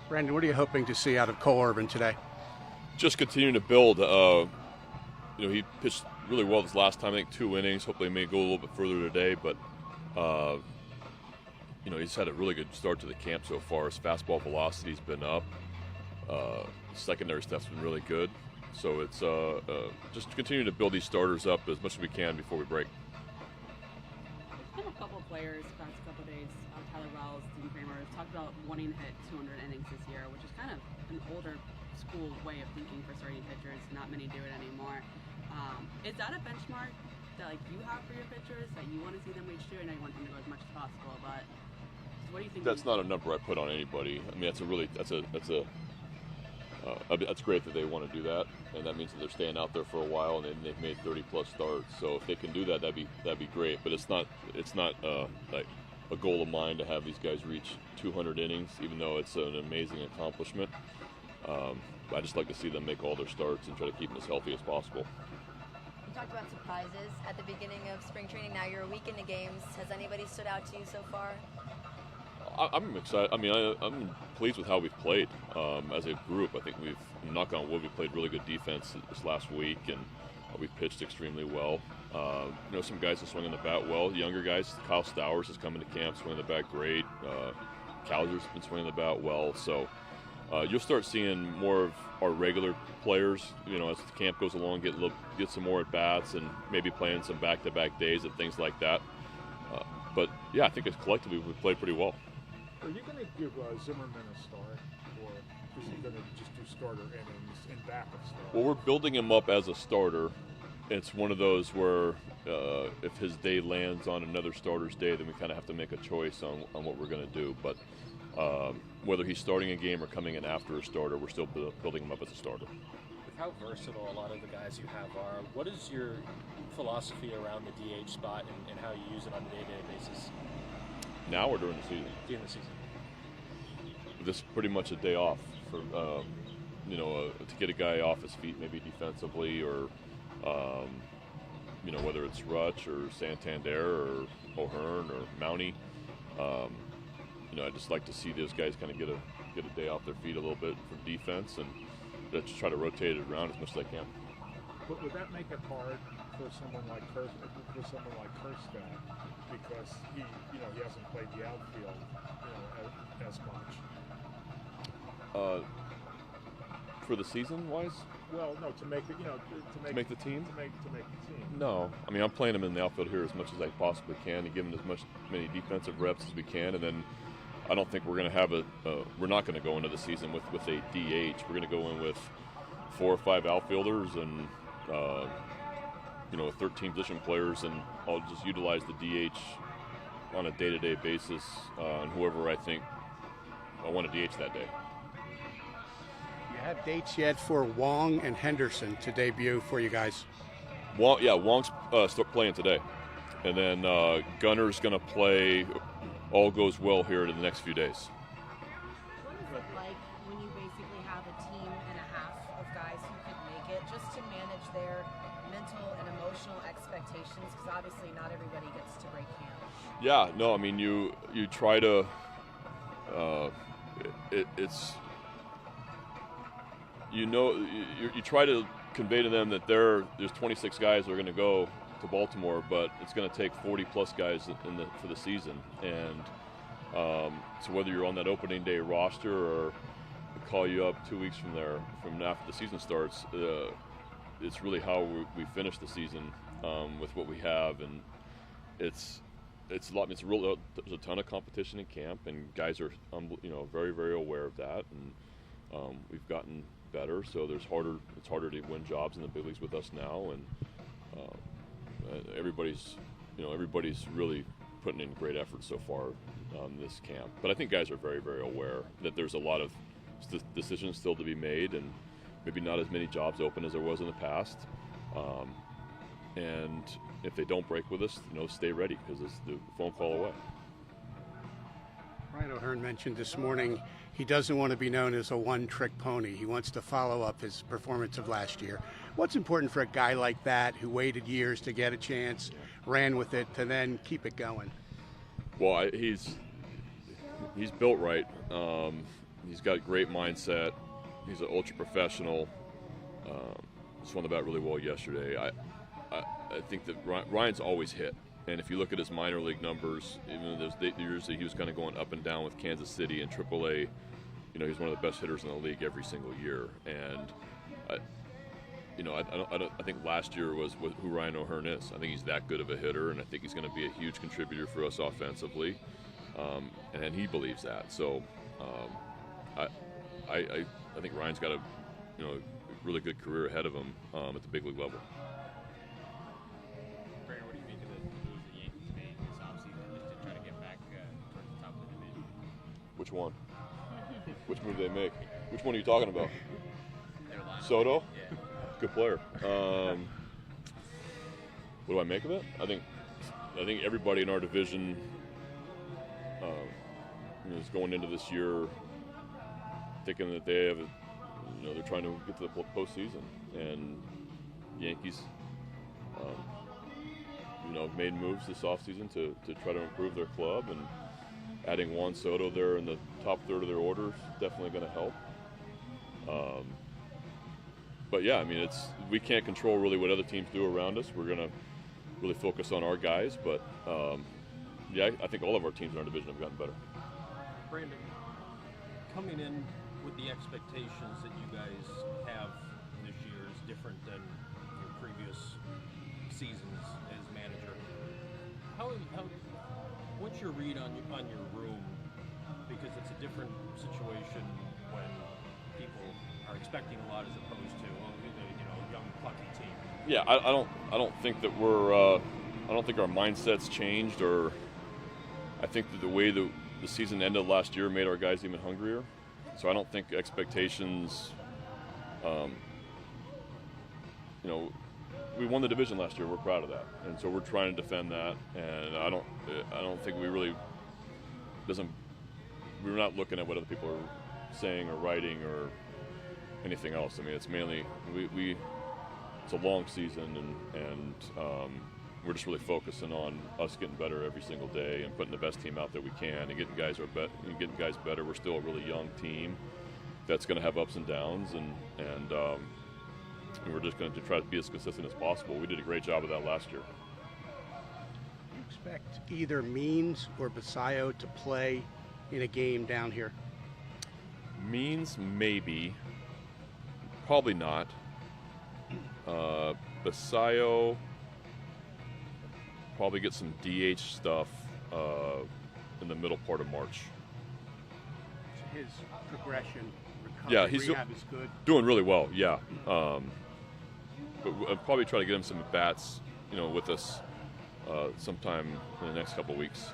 Brandon, what are you hoping to see out of Cole Irvin today? Just continuing to build. He pitched really well this last time. I think 2 innings. Hopefully, he may go a little bit further today. But he's had a really good start to the camp so far. His fastball velocity's been up. Secondary stuff's been really good. So it's just continuing to build these starters up as much as we can before we break. There's been a couple of players the past couple of days, Tyler Wells, Dean Kramer, have talked about wanting to hit 200 innings this year, which is kind of an older school way of thinking for starting pitchers. Not many do it anymore. Is that a benchmark that you have for your pitchers that you want to see them reach to? I know you want them to go as much as possible, but what do you think? That's not a number I put on anybody. I mean, that's great that they want to do that, and that means that they're staying out there for a while, and they've made 30+ starts. So if they can do that, that'd be great. But it's not like a goal of mine to have these guys reach 200 innings, even though it's an amazing accomplishment. I just like to see them make all their starts and try to keep them as healthy as possible. You talked about surprises at the beginning of spring training. Now you're a week into games. Has anybody stood out to you so far? I'm excited. I mean, I'm pleased with how we've played as a group. I think we've, knock on wood, we played really good defense this last week, and we've pitched extremely well. Some guys are swinging the bat well. Younger guys, Kyle Stowers is coming to camp, swinging the bat great. Calder's been swinging the bat well. So you'll start seeing more of our regular players, as the camp goes along, get some more at bats and maybe playing some back-to-back days and things like that. But yeah, I think collectively we've played pretty well. Are you going to give Zimmerman a start, or is he going to just do starter innings in back of start? Well, we're building him up as a starter. It's one of those where if his day lands on another starter's day, then we kind of have to make a choice on what we're going to do. But whether he's starting a game or coming in after a starter, we're still building him up as a starter. With how versatile a lot of the guys you have are, what is your philosophy around the DH spot and how you use it on a day-to-day basis? Now or during the season? During the season. This is pretty much a day off for to get a guy off his feet, maybe defensively, or whether it's Rutch or Santander or O'Hearn or Mountie. I just like to see those guys kind of get a day off their feet a little bit for defense, and just try to rotate it around as much as I can. But would that make it hard for someone like Kirstad, because he hasn't played the outfield as much? For the season wise? Well, no, to make it, to make the team. To make the team. No, I mean, I'm playing him in the outfield here as much as I possibly can to give him many defensive reps as we can, and then I don't think we're going to have we're not going to go into the season with a DH. We're going to go in with 4 or 5 outfielders and 13 position players, and I'll just utilize the DH on a day-to-day basis on whoever I think I want to DH that day. You have dates yet for Wong and Henderson to debut for you guys? Wong's start playing today, and then Gunner's going to play. All goes well here in the next few days. What is it like when you basically have a team and a half of guys who can make it, just to manage their mental and emotional expectations? Because obviously not everybody gets to break camp. Yeah, no, I mean you try to. You try to convey to them that there's 26 guys that are going to go to Baltimore, but it's going to take 40+ guys for the season, and so whether you're on that opening day roster or we call you up 2 weeks from after the season starts, it's really how we finish the season with what we have, and it's a lot. There's a ton of competition in camp, and guys are very, very aware of that, and we've gotten better, so it's harder to win jobs in the big leagues with us now, and everybody's really putting in great effort so far on this camp. But I think guys are very, very aware that there's a lot of decisions still to be made, and maybe not as many jobs open as there was in the past. And if they don't break with us, stay ready, because it's the phone call away. Ryan O'Hearn mentioned this morning he doesn't want to be known as a one-trick pony. He wants to follow up his performance of last year. What's important for a guy like that who waited years to get a chance, ran with it, to then keep it going? Well, he's built right. He's got great mindset. He's an ultra professional. Swung the bat really well yesterday. I think that Ryan's always hit. And if you look at his minor league numbers, even those years that he was kind of going up and down with Kansas City and AAA, he's one of the best hitters in the league every single year. And I think last year was who Ryan O'Hearn is. I think he's that good of a hitter, and I think he's going to be a huge contributor for us offensively. And he believes that. So I think Ryan's got a really good career ahead of him at the big league level. Brandon, what do you think of the moves the Yankees made this offseason just to try to get back towards the top of the division? Which one? Which move did they make? Which one are you talking about? Their lineup. Soto? Yeah. Good player. What do I make of it? I think everybody in our division is going into this year thinking that they have, they're trying to get to the postseason, and Yankees, made moves this offseason to try to improve their club, and adding Juan Soto there in the top third of their order is definitely going to help. But yeah, we can't control really what other teams do around us. We're going to really focus on our guys, but I think all of our teams in our division have gotten better. Brandon, coming in with the expectations that you guys have this year is different than your previous seasons as manager. What's your read on your room? Because it's a different situation when people are expecting a lot as opposed to a young plucky team. Yeah, I don't think that I don't think our mindset's changed, or I think that the way the season ended last year made our guys even hungrier. So I don't think expectations. We won the division last year. We're proud of that, and so we're trying to defend that. And I don't think we really we're not looking at what other people are saying or writing or anything else. It's mainly it's a long season, and we're just really focusing on us getting better every single day and putting the best team out that we can and getting guys better. We're still a really young team that's going to have ups and downs, and we're just going to try to be as consistent as possible. We did a great job of that last year. Do you expect either Means or Basayo to play in a game down here? Means maybe, probably not. Basayo probably get some DH stuff in the middle part of March. So his progression, recovery, yeah, he's rehab is good. Doing really well. Yeah, but I'll probably try to get him some at bats, with us sometime in the next couple of weeks.